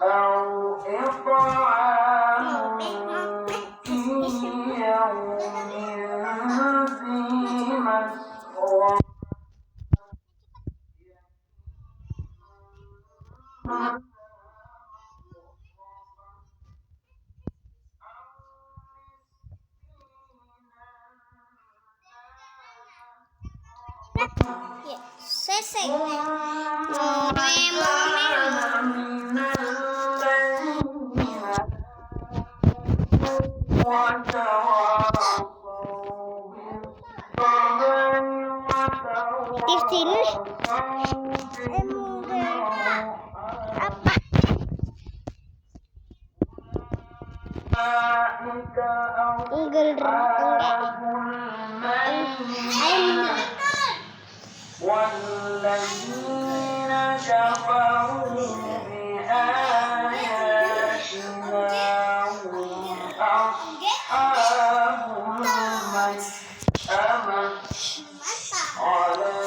أو إطعام في يوم ذي مسغبة Selesai. Di sini apa? والذين كفروا بآياتنا هم أصحاب المشأمة على